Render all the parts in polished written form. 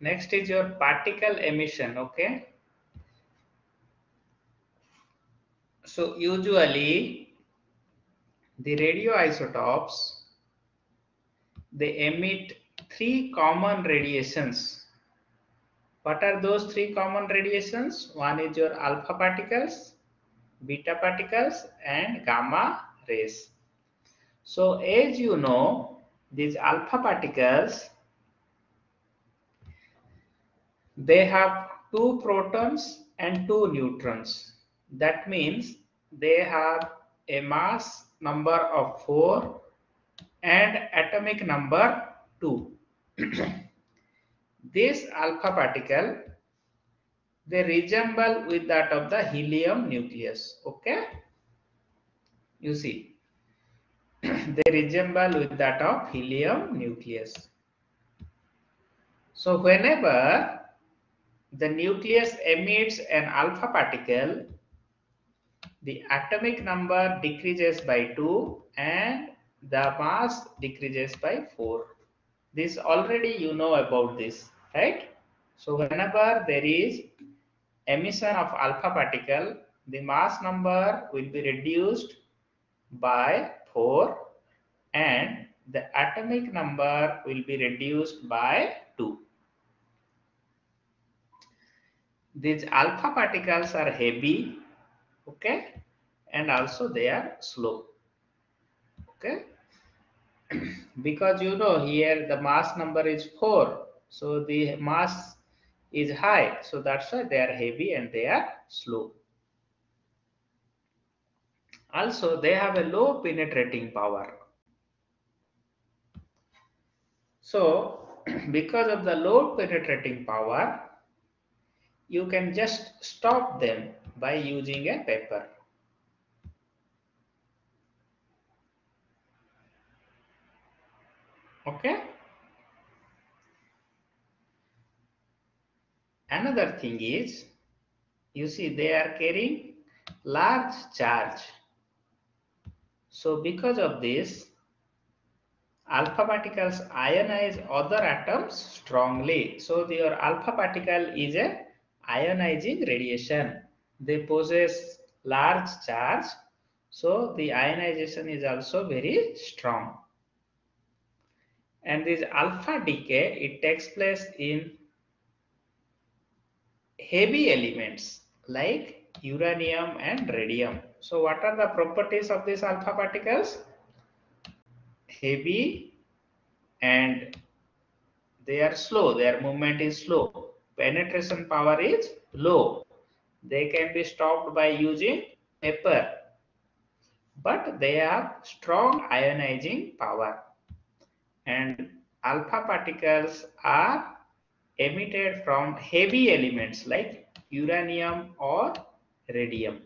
Next is your particle emission. Okay. So usually the radioisotopes, they emit three common radiations. What are those three common radiations? One is your alpha particles, beta particles, and gamma rays. So as you know, these alpha particles, they have two protons and two neutrons. That means they have a mass number of 4 and atomic number 2. This alpha particle, they resemble with that of the helium nucleus. Okay, you see, they resemble with that of helium nucleus. So whenever the nucleus emits an alpha particle, the atomic number decreases by 2 and the mass decreases by 4. This already you know about this, right? So whenever there is emission of alpha particle, the mass number will be reduced by 4 and the atomic number will be reduced by 2. These alpha particles are heavy, okay, and also they are slow, okay, because you know here the mass number is 4, so the mass is high, so that's why they are heavy and they are slow. Also they have a low penetrating power. So because of the low penetrating power, you can just stop them by using a paper. Okay. Another thing is, you see they are carrying large charge. So because of this, alpha particles ionize other atoms strongly. So your alpha particle is a ionizing radiation. They possess large charge. So the ionization is also very strong. And this alpha decay, it takes place in heavy elements like uranium and radium. So what are the properties of these alpha particles? Heavy and they are slow, their movement is slow. Penetration power is low. They can be stopped by using paper, but they have strong ionizing power. And alpha particles are emitted from heavy elements like uranium or radium.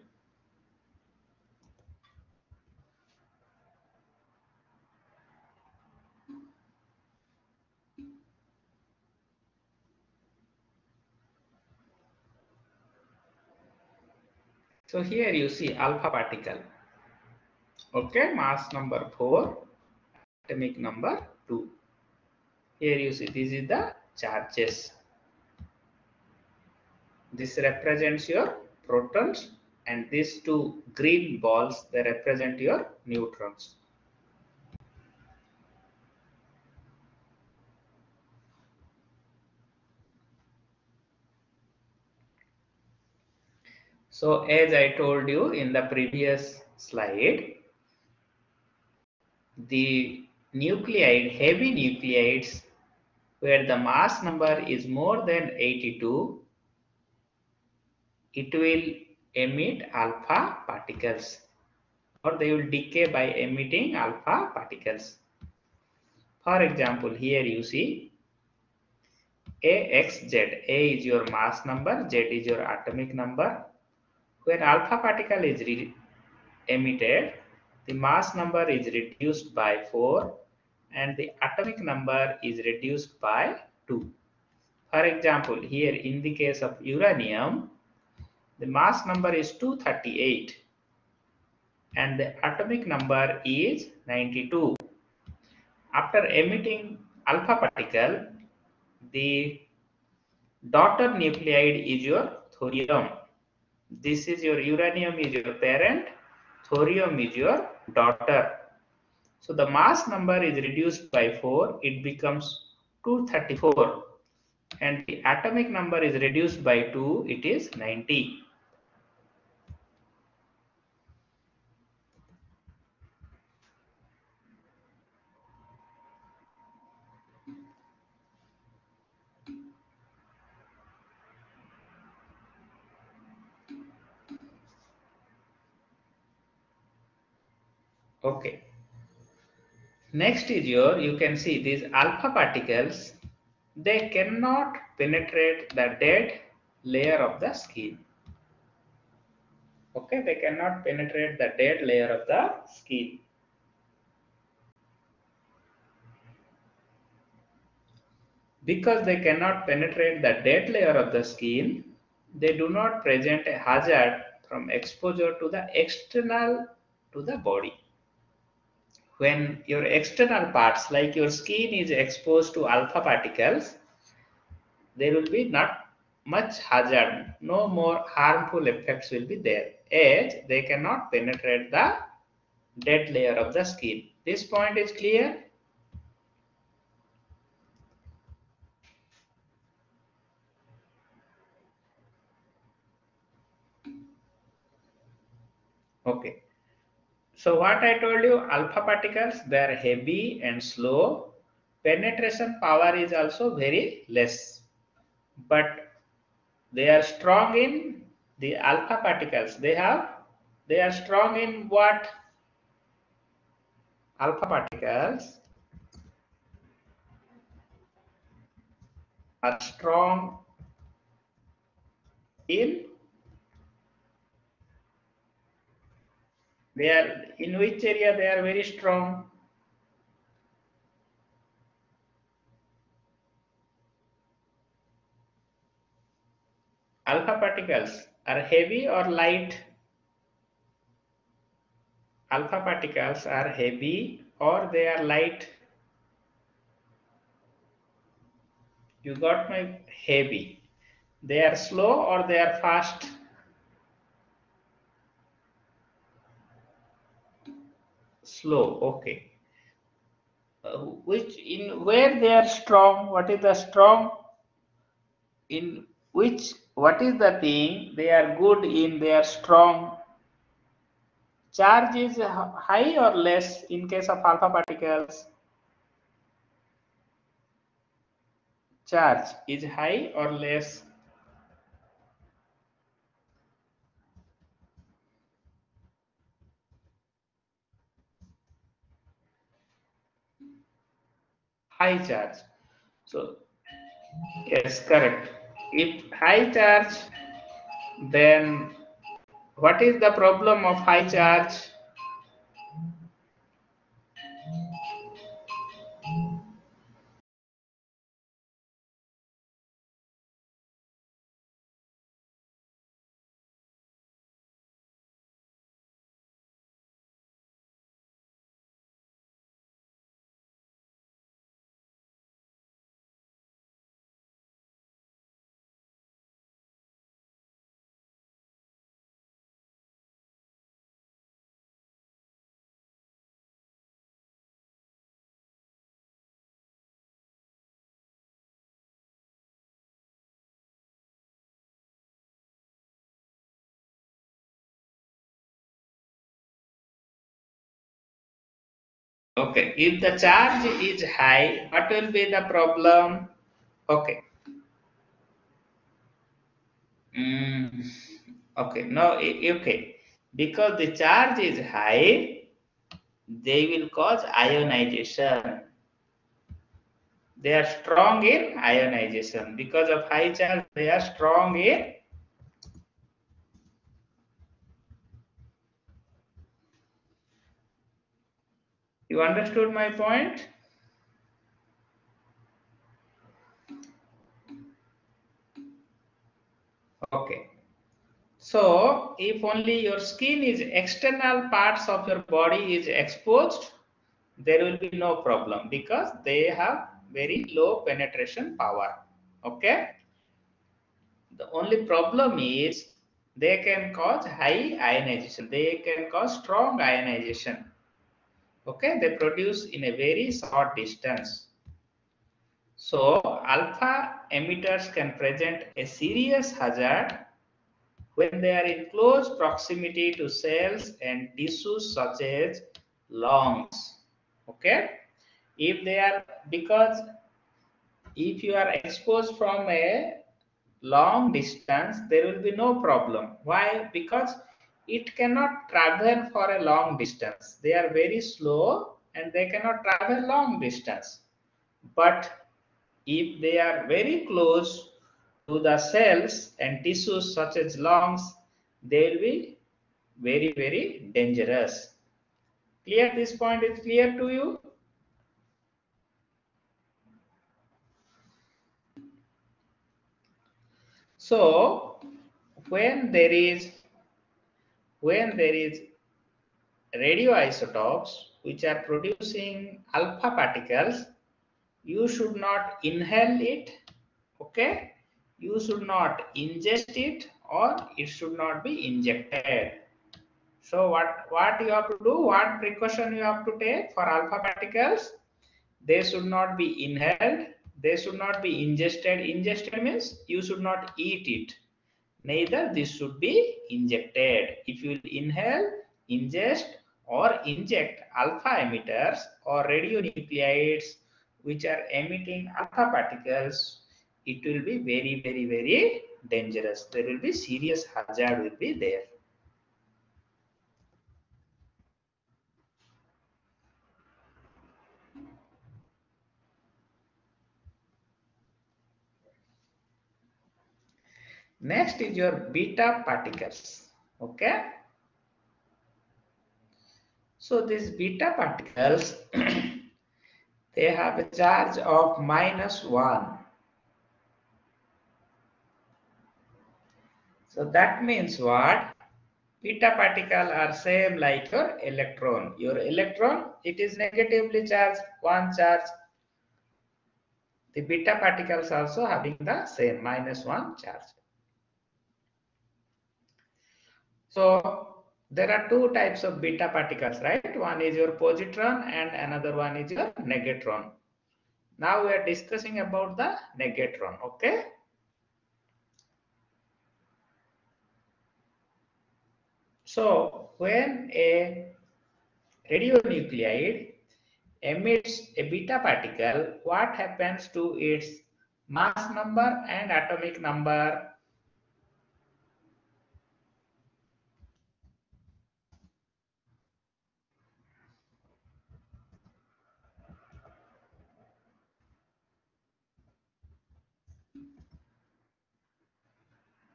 So here you see alpha particle. Okay, mass number 4, atomic number 2. Here you see this is the charges. This represents your protons and these two green balls, they represent your neutrons. So as I told you in the previous slide, the nuclide, heavy nuclides, where the mass number is more than 82, it will emit alpha particles, or they will decay by emitting alpha particles. For example, here you see AXZ. A is your mass number, Z is your atomic number. When alpha particle is emitted, the mass number is reduced by 4 and the atomic number is reduced by 2. For example, here in the case of uranium, the mass number is 238 and the atomic number is 92. After emitting alpha particle, the Daughter nuclide is your thorium. This is your uranium is your parent, thorium is your daughter. So the mass number is reduced by 4, it becomes 234, and the atomic number is reduced by 2, it is 90. Okay. Next is you can see these alpha particles, they cannot penetrate the dead layer of the skin. Okay, they cannot penetrate the dead layer of the skin. Because they cannot penetrate the dead layer of the skin, they do not present a hazard from exposure to the external to the body. When your external parts like your skin is exposed to alpha particles, there will be not much hazard, no more harmful effects will be there, as they cannot penetrate the dead layer of the skin. This point is clear? Okay. So what I told you, alpha particles, they are heavy and slow. Penetration power is also very less, but they are strong in the alpha particles. They are strong in what? Alpha particles are strong in, they are in which area they are very strong? Alpha particles are heavy or light? Alpha particles are heavy or they are light? You got my heavy. They are slow or they are fast? Slow, okay. Which in where they are strong? What is the strong? In which, what is the thing they are good in? They are strong. Charge is high or less in case of alpha particles? Charge is high or less? High charge. So yes, correct. If high charge, then what is the problem of high charge? Okay, if the charge is high, what will be the problem? Okay. Mm, okay, no, okay. Because the charge is high, they will cause ionization. They are strong in ionization. Because of high charge, they are strong in. You understood my point? Okay. So, if only your skin is external parts of your body is exposed, there will be no problem because they have very low penetration power. Okay. The only problem is they can cause high ionization. They can cause strong ionization. Okay, they produce in a very short distance. So alpha emitters can present a serious hazard when they are in close proximity to cells and tissues such as lungs. Okay, if they are, because if you are exposed from a long distance, there will be no problem. Why? Because it cannot travel for a long distance. They are very slow and they cannot travel long distance. But if they are very close to the cells and tissues such as lungs, they will be very, very dangerous. Clear? This point is clear to you? So when there is radioisotopes which are producing alpha particles, you should not inhale it. Okay, you should not ingest it, or it should not be injected. So what you have to do, what precaution you have to take for alpha particles? They should not be inhaled, they should not be ingested. Ingested means you should not eat it. Neither this should be injected. If you inhale, ingest, or inject alpha emitters or radionuclides which are emitting alpha particles, it will be very, very, very dangerous. There will be serious hazard will be there. Next is your beta particles. Okay. So these beta particles, they have a charge of -1. So that means what? Beta particle are same like your electron. Your electron, it is negatively charged, one charge. The beta particles also having the same -1 charge. So there are two types of beta particles, right? One is your positron and another one is your negatron. Now we are discussing about the negatron, okay? So when a radionuclide emits a beta particle, what happens to its mass number and atomic number?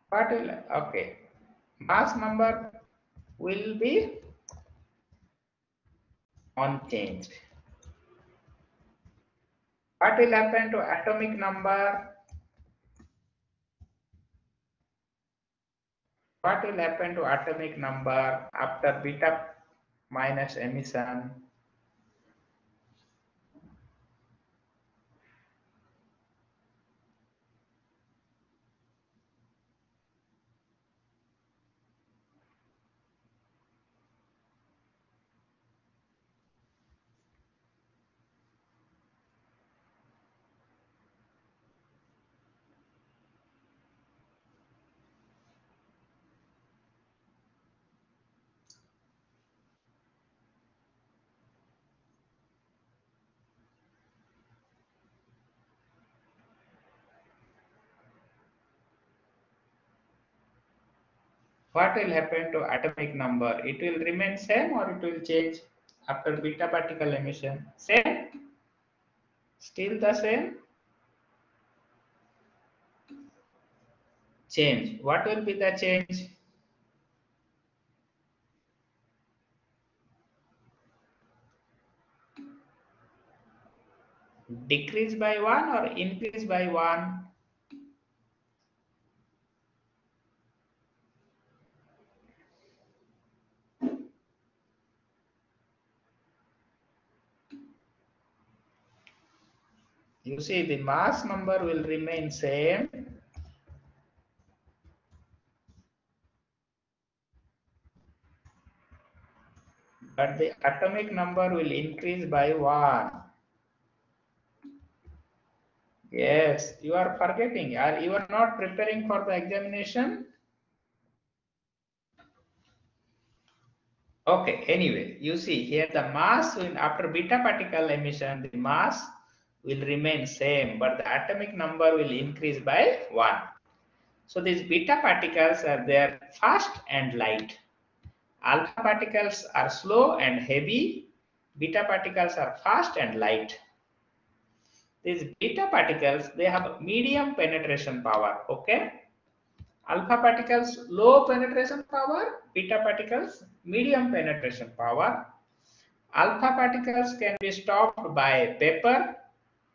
What will, okay, mass number will be unchanged. What will happen to atomic number? What will happen to atomic number after beta minus emission? What will happen to atomic number? It will remain same or it will change after beta particle emission? Same? Still the same? Change. What will be the change? Decrease by 1 or increase by 1? You see the mass number will remain same. but the atomic number will increase by 1. Yes, you are forgetting. You are not preparing for the examination? Okay, anyway, you see here the mass will, after beta particle emission, the mass will remain same, but the atomic number will increase by 1. So these beta particles are there fast and light. Alpha particles are slow and heavy. Beta particles are fast and light. These beta particles, they have medium penetration power, okay? Alpha particles, low penetration power, beta particles, medium penetration power. Alpha particles can be stopped by paper,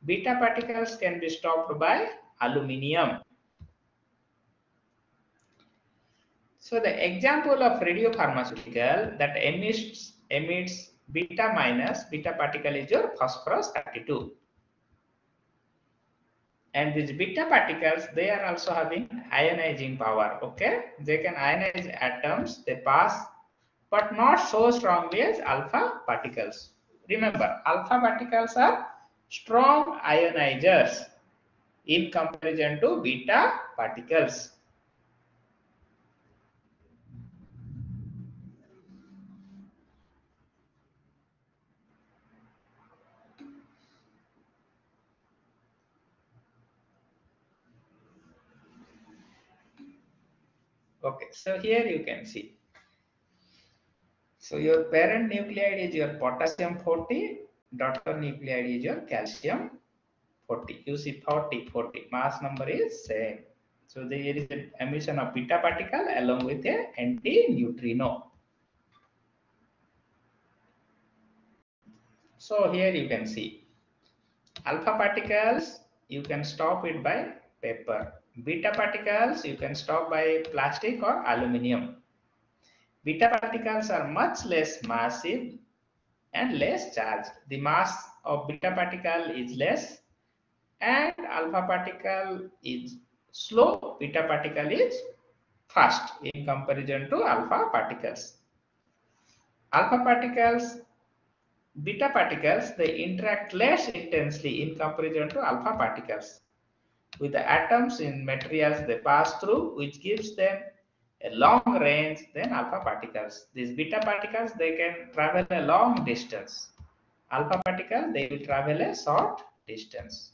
beta particles can be stopped by aluminium. So the example of radiopharmaceutical that emits beta minus beta particle is your phosphorus 32. And these beta particles, they are also having ionizing power, okay? They can ionize atoms, they pass, but not so strongly as alpha particles. Remember, alpha particles are strong ionizers in comparison to beta particles. Okay, so here you can see. So your parent nuclide is your potassium 40, daughter nuclide is your calcium 40. You see 40, 40. Mass number is same. So there is an emission of beta particle along with a anti-neutrino. So here you can see alpha particles, you can stop it by paper. Beta particles, you can stop by plastic or aluminium. Beta particles are much less massive and less charged. The mass of beta particle is less and alpha particle is slow, beta particle is fast in comparison to alpha particles. Alpha particles, beta particles, they interact less intensely in comparison to alpha particles with the atoms in materials they pass through, which gives them a long range than alpha particles. These beta particles, they can travel a long distance. Alpha particle, they will travel a short distance.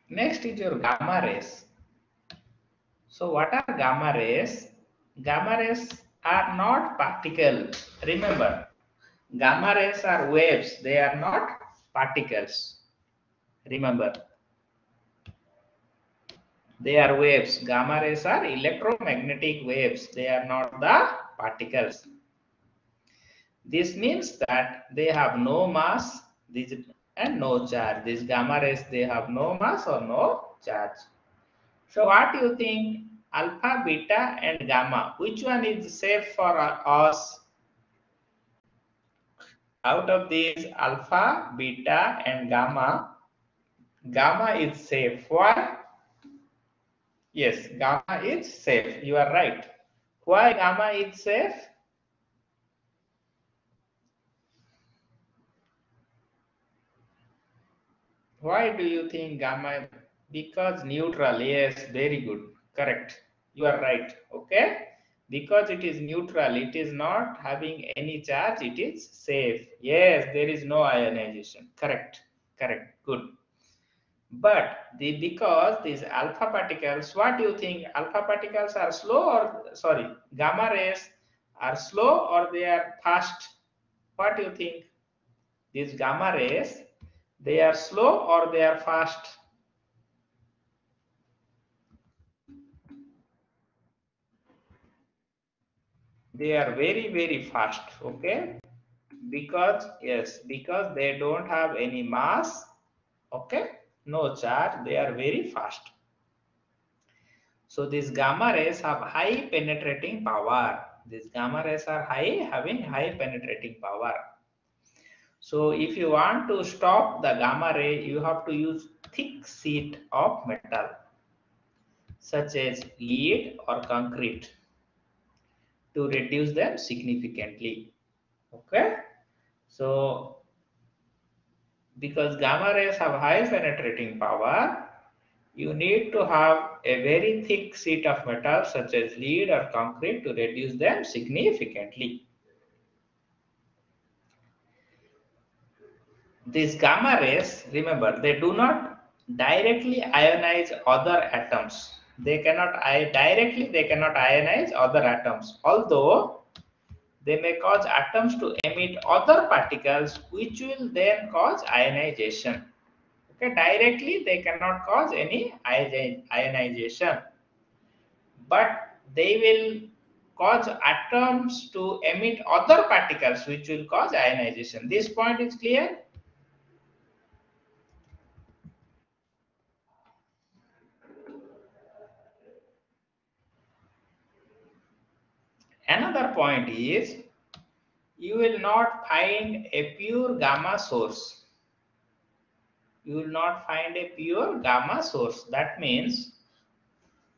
Next is your gamma rays. So what are gamma rays? Gamma rays are not particles. Remember, gamma rays are waves. They are not particles. Remember, they are waves. Gamma rays are electromagnetic waves. They are not the particles. This means that they have no mass and no charge. These gamma rays, they have no mass or no charge. So what do you think? Alpha, beta and gamma, which one is safe for us? Out of these alpha, beta and gamma, gamma is safe. Why? Yes, gamma is safe. You are right. Why gamma is safe? Why do you think gamma? Because neutral. Yes, very good. Correct. You are right. Okay. Because it is neutral, it is not having any charge, it is safe. Yes, there is no ionization. Correct. Correct. Good. But because these alpha particles, what do you think? Alpha particles are slow or sorry, gamma rays are slow or they are fast? What do you think? These gamma rays, they are slow or they are fast? They are very, very fast. Okay. Because yes, because they don't have any mass, okay, no charge, they are very fast. So these gamma rays have high penetrating power. These gamma rays are high, having high penetrating power. So if you want to stop the gamma ray, you have to use thick sheet of metal such as lead or concrete to reduce them significantly. Okay, so because gamma rays have high penetrating power, you need to have a very thick sheet of metal such as lead or concrete to reduce them significantly. These gamma rays, remember, they do not directly ionize other atoms. They cannot directly, they cannot ionize other atoms, although they may cause atoms to emit other particles which will then cause ionization. Okay, directly they cannot cause any ionization, but they will cause atoms to emit other particles which will cause ionization. This point is clear? Another point is you will not find a pure gamma source. You will not find a pure gamma source. That means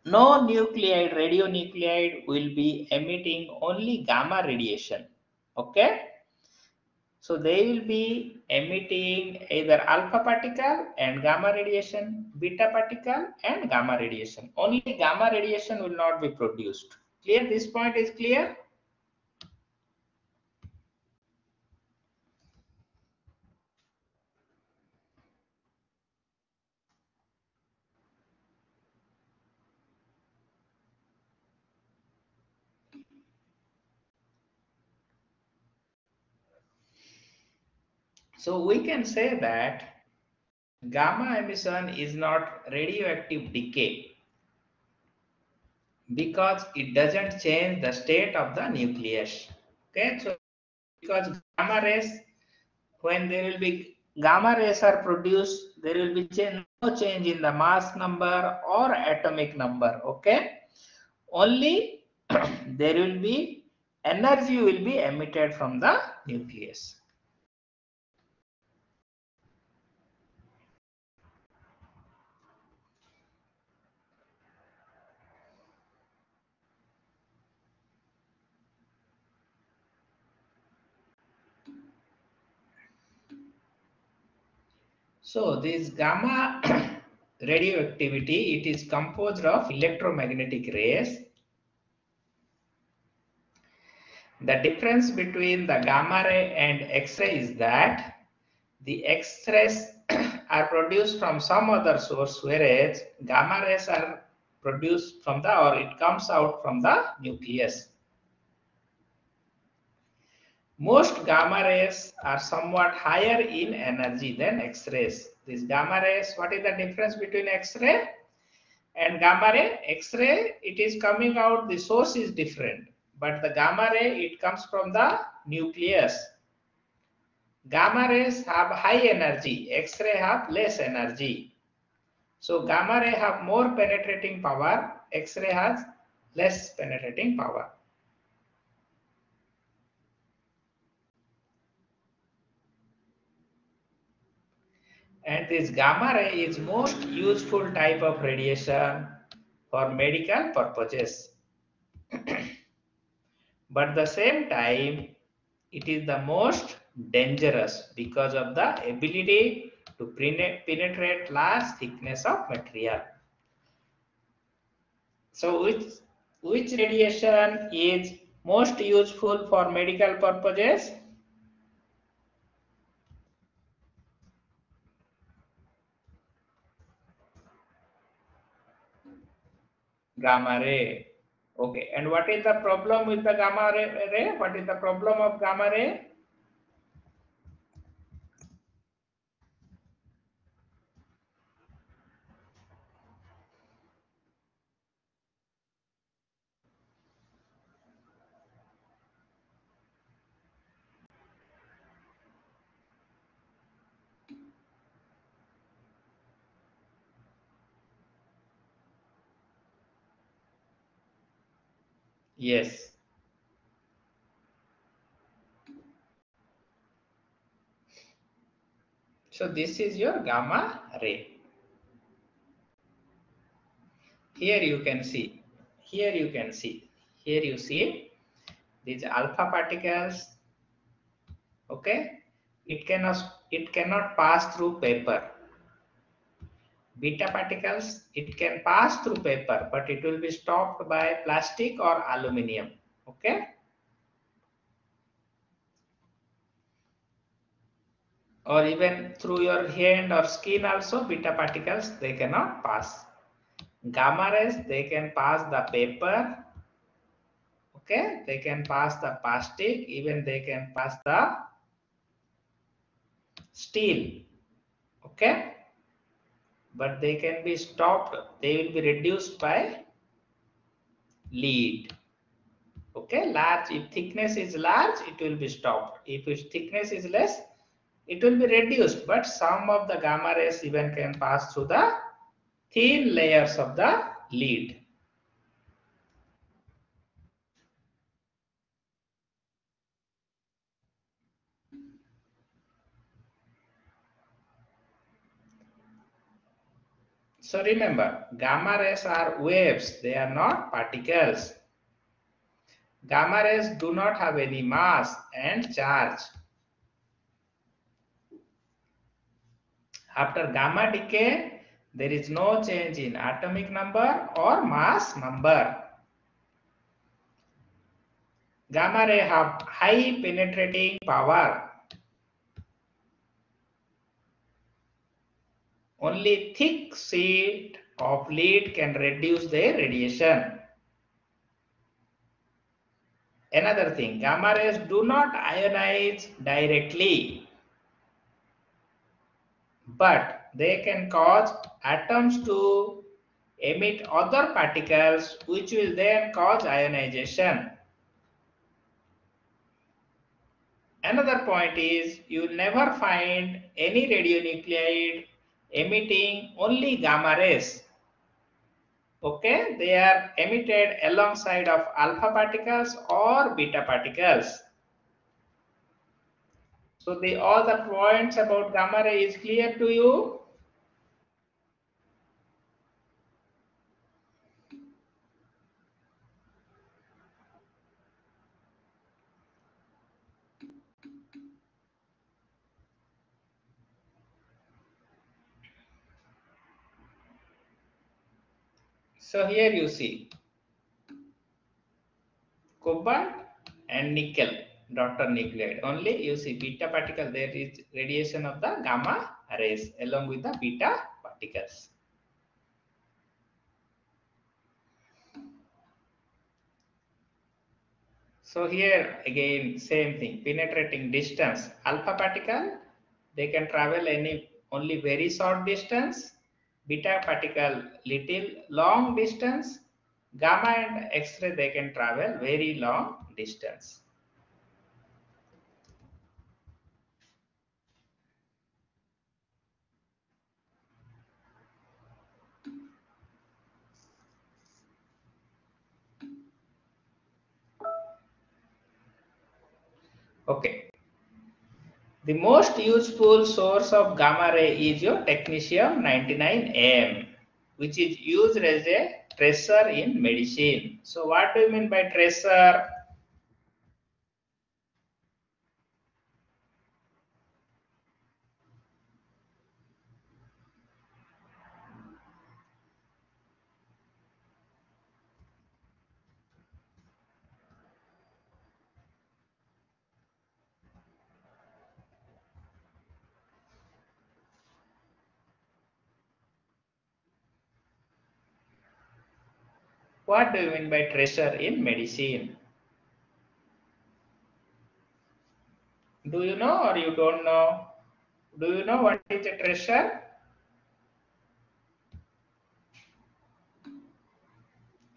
no nuclide, radionuclide will be emitting only gamma radiation. Okay? So they will be emitting either alpha particle and gamma radiation, beta particle and gamma radiation. Only gamma radiation will not be produced. Clear? This point is clear? So we can say that gamma emission is not radioactive decay because it doesn't change the state of the nucleus. Okay, so because gamma rays, when there will be gamma rays are produced, there will be no change in the mass number or atomic number. Okay, only there will be energy will be emitted from the nucleus. So this gamma radioactivity, it is composed of electromagnetic rays. The difference between the gamma ray and X-ray is that the X-rays are produced from some other source, whereas gamma rays are produced from the, or it comes out from the nucleus. Most gamma rays are somewhat higher in energy than X-rays. These gamma rays, what is the difference between X-ray and gamma ray? X-ray, it is coming out, the source is different, but the gamma ray, it comes from the nucleus. Gamma rays have high energy, X-ray have less energy. So gamma ray have more penetrating power, X-ray has less penetrating power. And this gamma ray is most useful type of radiation for medical purposes. But at the same time, it is the most dangerous because of the ability to penetrate large thickness of material. So which radiation is most useful for medical purposes? Gamma ray. Okay, and what is the problem with the gamma ray? What is the problem of gamma ray? Yes. So this is your gamma ray. Here you can see, here you can see, here you see these alpha particles. Okay, it cannot pass through paper. Beta particles, it can pass through paper, but it will be stopped by plastic or aluminum. Okay, or even through your hand or skin also, beta particles they cannot pass. Gamma rays, they can pass the paper. Okay, they can pass the plastic, even they can pass the steel. Okay, but they can be stopped, they will be reduced by lead. Okay, large, if thickness is large, it will be stopped. If its thickness is less, it will be reduced, but some of the gamma rays even can pass through the thin layers of the lead. So remember, gamma rays are waves, they are not particles. Gamma rays do not have any mass and charge. After gamma decay, there is no change in atomic number or mass number. Gamma ray have high penetrating power. Only thick sheet of lead can reduce their radiation. Another thing, gamma rays do not ionize directly, but they can cause atoms to emit other particles which will then cause ionization. Another point is you will never find any radionuclide emitting only gamma rays. Okay, they are emitted alongside of alpha particles or beta particles. So all the points about gamma ray is clear to you. So here you see cobalt and nickel daughter nuclide. Only you see beta particle, there is radiation of the gamma rays along with the beta particles. So here again same thing, penetrating distance. Alpha particle, they can travel only very short distance. Beta particle little long distance. Gamma and X-ray, they can travel very long distance. Okay. The most useful source of gamma ray is your technetium 99M, which is used as a tracer in medicine. So what do you mean by tracer? What do you mean by tracer in medicine? Do you know or you don't know? Do you know what is a tracer?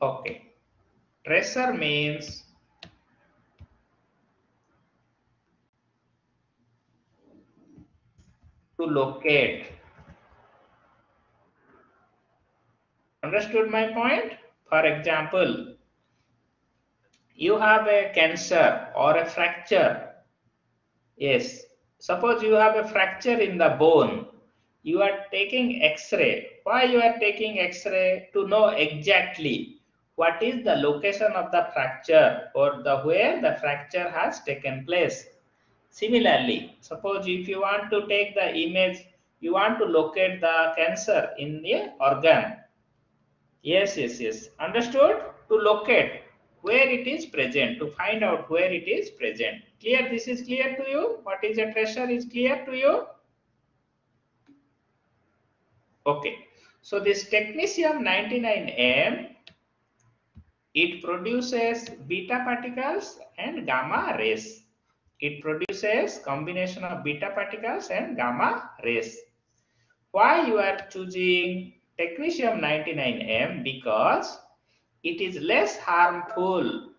Okay. Tracer means to locate. Understood my point? For example, you have a cancer or a fracture. Yes. Suppose you have a fracture in the bone. You are taking X-ray. Why you are taking X-ray? To know exactly what is the location of the fracture or the where the fracture has taken place. Similarly, suppose if you want to take the image, you want to locate the cancer in the organ. Yes, yes, yes. Understood? To locate where it is present, to find out where it is present. Clear? This is clear to you? What is a tracer is clear to you? Okay. So this technetium 99M, it produces beta particles and gamma rays. It produces combination of beta particles and gamma rays. Why you are choosing technetium 99M? Because it is less harmful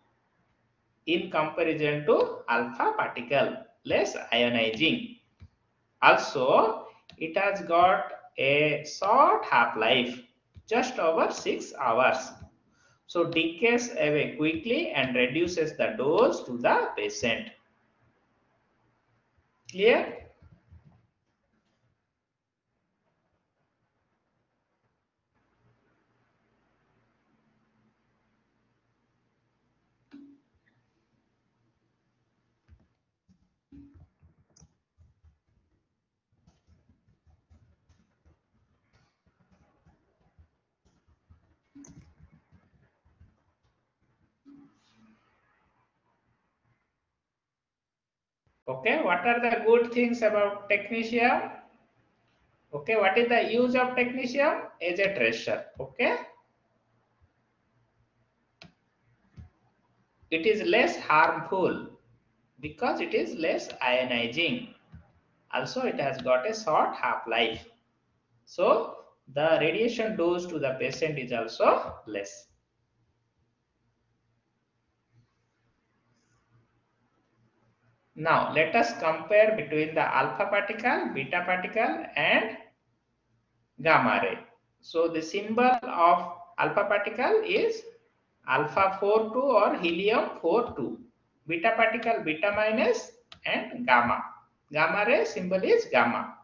in comparison to alpha particle, less ionizing. Also, it has got a short half-life, just over 6 hours. So decays away quickly and reduces the dose to the patient. Clear? Okay, what are the good things about technetium? Okay, what is the use of technetium? As a tracer. Okay, it is less harmful because it is less ionizing. Also, it has got a short half-life. So, the radiation dose to the patient is also less. Now, let us compare between the alpha particle, beta particle and gamma ray. So, the symbol of alpha particle is alpha 42 or helium 42. Beta particle beta minus and gamma. Gamma ray symbol is gamma.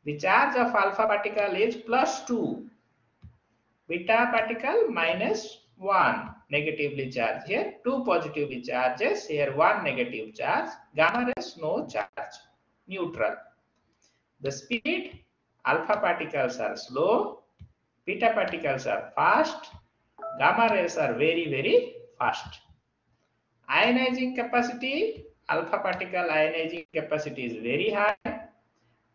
The charge of alpha particle is +2. Beta particle -1 negatively charged. Here 2 positively charges, here 1 negative charge. Gamma rays no charge, neutral. The speed, alpha particles are slow, beta particles are fast, gamma rays are very, very fast. Ionizing capacity, alpha particle ionizing capacity is very high,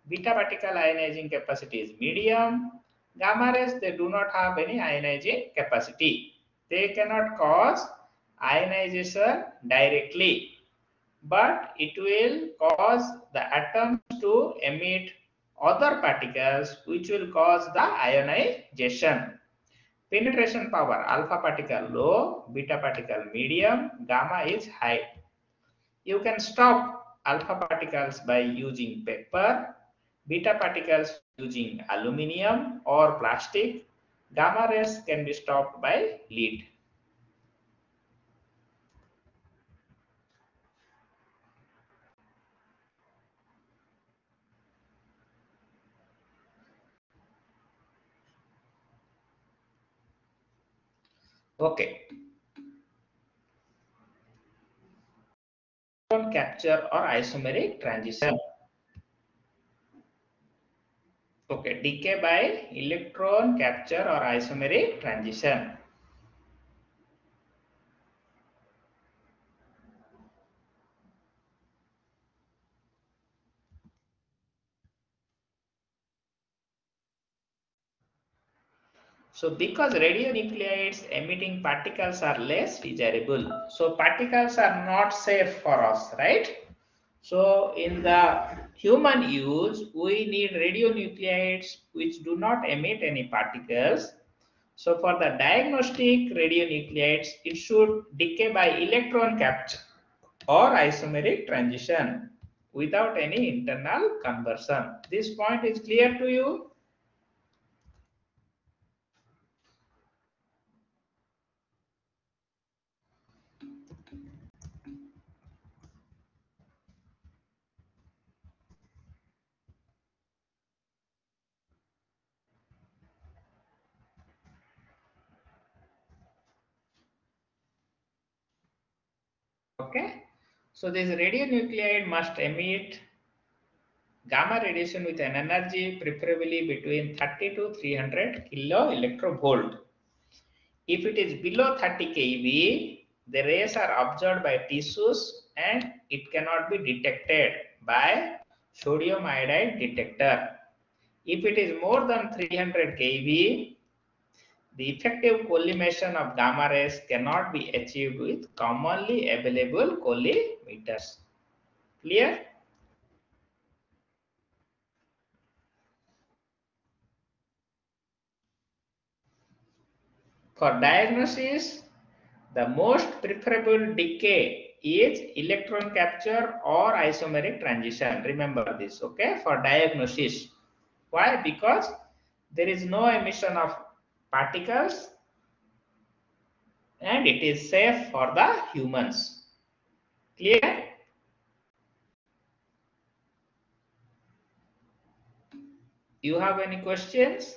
beta particle ionizing capacity is medium, gamma rays they do not have any ionizing capacity. They cannot cause ionization directly, but it will cause the atoms to emit other particles which will cause the ionization. Penetration power, alpha particle low, beta particle medium, gamma is high. You can stop alpha particles by using paper, beta particles using aluminium or plastic, gamma rays can be stopped by lead. Okay. Capture or isomeric transition. Okay, decay by electron capture or isomeric transition. So because radionuclides emitting particles are less desirable, so particles are not safe for us, right? So in the human use, we need radionuclides which do not emit any particles. So for the diagnostic radionuclides, it should decay by electron capture or isomeric transition without any internal conversion. This point is clear to you? Okay. So this radionuclide must emit gamma radiation with an energy preferably between 30 to 300 kilo electrovolt. If it is below 30 keV, the rays are absorbed by tissues and it cannot be detected by sodium iodide detector. If it is more than 300 keV, the effective collimation of gamma rays cannot be achieved with commonly available collimeters. Clear? For diagnosis, the most preferable decay is electron capture or isomeric transition. Remember this, okay, for diagnosis. Why? Because there is no emission of particles and it is safe for the humans. Clear? You have any questions?